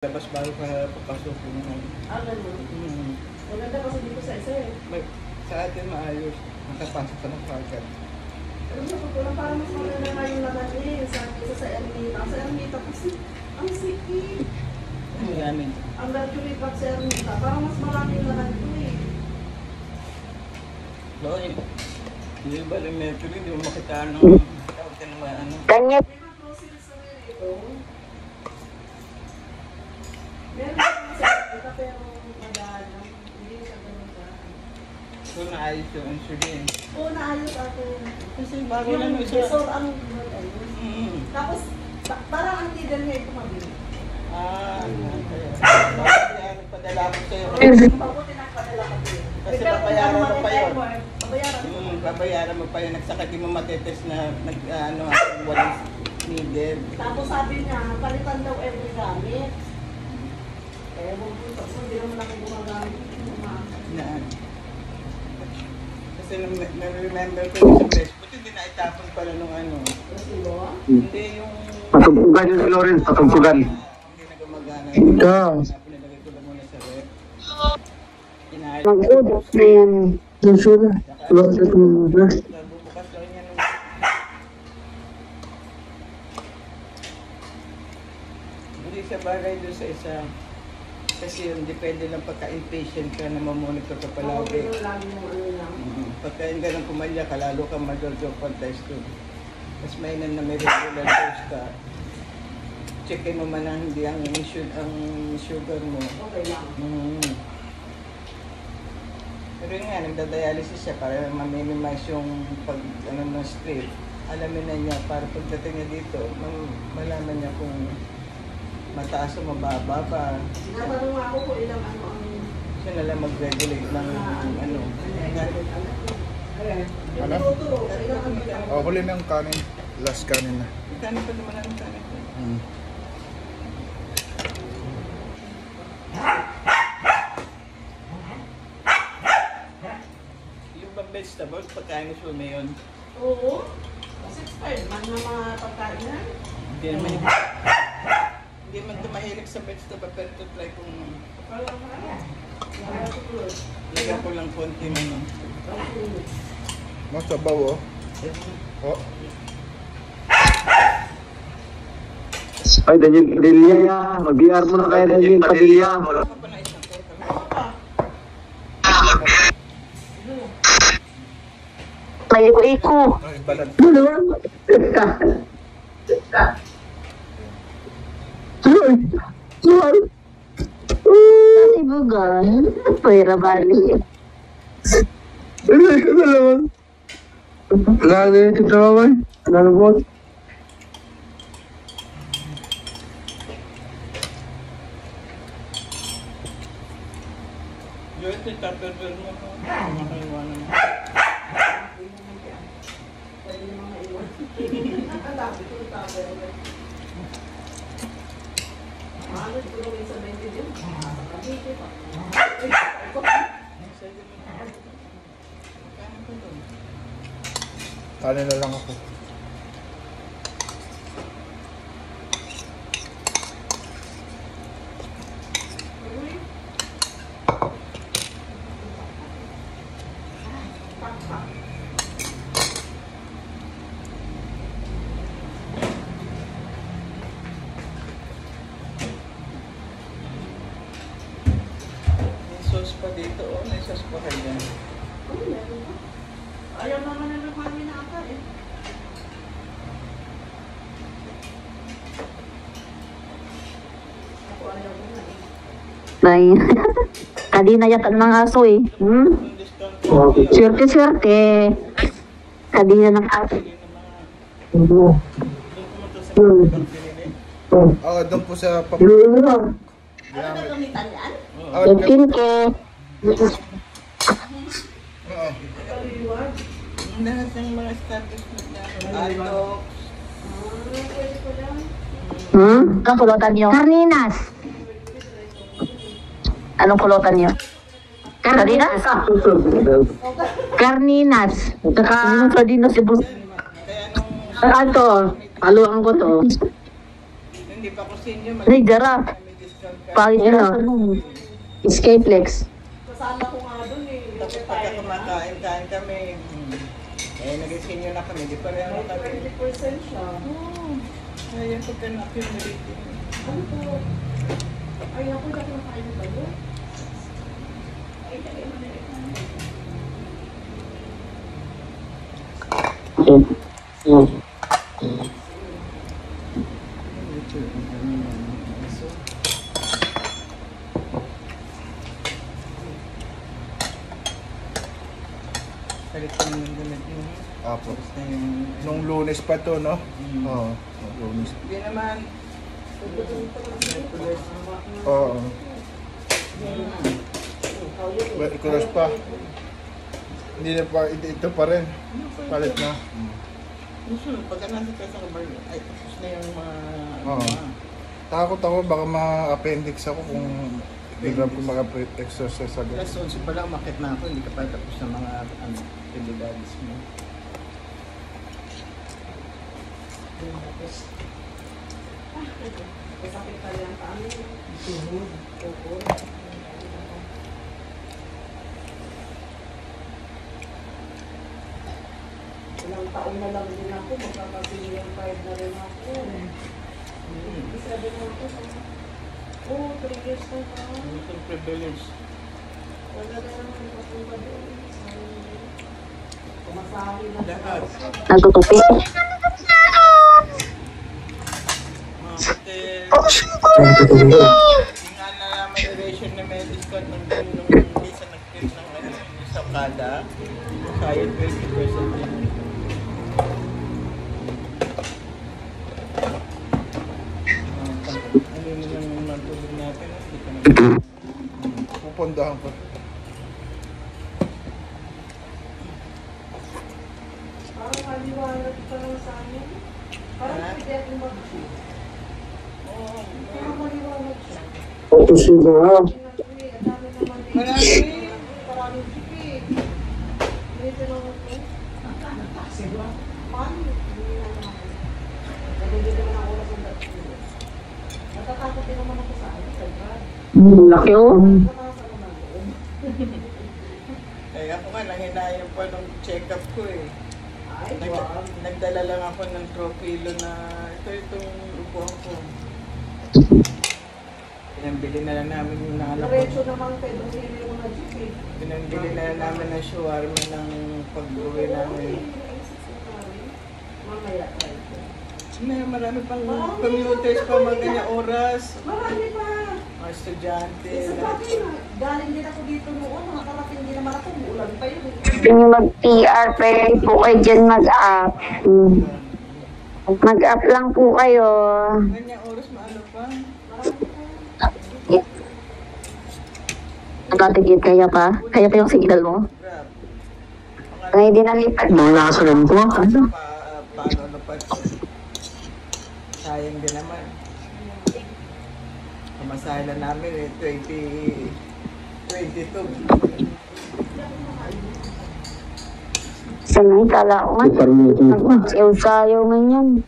Labas bago ka papasok yung Ganun. Maganda kasi dito sa isa eh. sa atin maayos. Nakapasok ka ng kagad. Pero sa pagkulang parang mas maganda nga yung laman eh. Sa Ermita. Sa Ermita kasi ang sikip. Ano namin? Ang Mercury Park sa Ermita. Parang mas marami yung laman ko eh. Doon hindi ba yung Mercury? Hindi mo makitaan ng tawag ka naman ano? Kanya. May mga groceries na rin ito. Meron naman sa Ermita pero madaan lang. Hindi siya ganun ka. So naayos yung insulin. Oo, naayos ako. Kasi bago Yung lang isa. resort ang Tapos parang ang leader niya ito mabili. Padala ko sa'yo. Mabuti na padala ka din. Kasi babayaran mo pa yun. Babayaran mo. Babayaran mo pa yun. Nagsaka di mo matetes na walang needed. Tapos sabi niya, palitan daw every gamit. Kaya hindi naman ako gumagamit. Na, kasi na-remember ko yung sa Facebook, hindi na itapon pala nung ano. Kasi mo? Hindi yung... Patugtugan yung Lawrence, patugtugan. Hindi na gumagana. Ito. Pinalagay ko lang muna sa rep. Inaayos. Mag-udos na yan. Susura. Bubukas lang yan. Hindi sa bagay doon sa isa. Kasi yun, depende lang pagka-impatient ka na mamonitor ka palagi. Lagi mo ano lang. Pagkain ka ng pumalya ka, lalo ka mag-jeopardize doon. Mas mainam na may regular dose ka. Checkin mo man ang hindi ang sugar mo. Okay lang. Pero yun nga, nagda-dialysis siya para ma-minimize yung ng strip. Alamin na niya para pagdating niya dito, malaman niya kung mataas o mababa pa. Tinatanong ako kung ilang ano ang... Siya na lang mag-regulate ng ano. Ano? Ilang ano? Oh, huli ng kanin. Last kanin na. Kano pa naman ang kanin ko? Yung bang vegetables, pagkain mo sume yun. Oo. Kasi expired man na mga pagkain yan. Hindi naman hindi man ito mahilig sa vegetable, pero ito try kung Parang lagyan ko lang konti mo no. Mas sabaw, oh. Oh. Ay, Daniel Padilla. Mag-BR mo na kaya Daniel Padilla. Wala pa na isang teka. May iko-iko. Ano? Ay, bugan. Pwera bali. Ano naman? Lagi ito naman. Nalubot. Yung ito, tupperware mo. Makaiwanan mo. Pwede naman maiwan. Ang dami ko yung tupperware. Ano ko gawin sa 20 din? Nakakabiti pa. Kanin na lang ako. May sauce pa dito, oh. May sauce pa kanya. Ayaw naman na ng mami na ata eh. Ako ayaw ko na eh. Nay, kanina yata ng aso eh. Yung discount ko, Swerte-swerte. Kanina ng aso. doon pumunta sa pinili. Ah, doon po sa Ano gagamitan yan? Yakin ke. Reward? Lahat ng mga establishment na Alto, Pwede ko lang. Anong kulutan niyo? Carninas. Anong kulutan niyo? Carninas? Carninas. Saka sardinas si Bruce. kaya nung Ano? Haluan ko to. hindi pa ko senior, Ay, jarap. may discount. Pagod yun ah. Escape Lex. Kasama ko nga dun eh. Tapos pagka kumakain-kain kami, naging senior na kami, di pa rin May kami. 20% siya. Ngayon pagka na-accumulate yun. Ano po? Ay, ako dati nakain ba yun? Ay, tagay mo na rin. Kalit ko yung damit mo. Apo. Tapos na yung... Nung Lunes pa to, no? Mm. Oo. Lunes. Hindi naman. Merkules. Oo. Ikulas pa. Hindi na pa, ito pa rin. Palit na. Susunod, pagka nasa ka sa kabar, ay tapos na yung mga... Oo. Takot ako, baka ma-appendix ako kung biglang ko maka-exercise agad. Alas 11 pa lang, umakit na ako, hindi ka pa tapos ng mga activities mo. Masakit pa yan pa. Ano yun? Tuhod. Opo. Ilang taon na lang din ako, magkakasinilang 5 na rin ako. Isabi mo ako, oh, 3 years na ba? Itong privilege. Wala na naman papunta doon. Kumasabi na Lahat. Nagtutupi. Yung nga nalaman ni Rachel na may discount nung isa nag-trip ng sa kada, kaya 20% din. Ano yun yung natulog natin? Hindi ka na. Pupundahan ko. parang kaliwanag pa lang sa amin. Parang pwede akong mag-cheat. Parang maliwanag siya. Ito siya. Ang dami naman din. Marami. Maraming chipit. Ganito lang ako. Paano? Hindi na naman ako. Nagigil naman ako oras ng dati. Natatakot din naman ako sa ano. Laki oh. Nakasa ko na doon. Eh ako nga, nanghinayang pa nung check-up ko eh. Ay, wow. Nagdala lang ako ng tropilo na itong upuan ko. Pinambili na lang namin yung anak ko. Diretso naman Pedro Silvio mo na jeep eh. Pinambili na lang namin ng shawarma ng pag-uwi namin. Mamaya tayo. Marami pang commuters pa mga ganyang oras. Marami pa. Mga estudyante. Isa pa akin, galing din ako dito noon. Nakakarating din naman ako. Ulan pa yun. Gusto nyo mag-PR, pwede po kayo dyan mag-up. Mag-up lang po kayo. Ganyang oras maano pa. Nakatigit kaya pa? Kaya pa yung signal mo? Grab. Ngayon din nalipat mo. Nakasunod ko. Ano? Paano na pa. Sayang din naman. Pamasahe na namin eh, 22. Sanay kala ko nga. Sayo-sayo ngayon.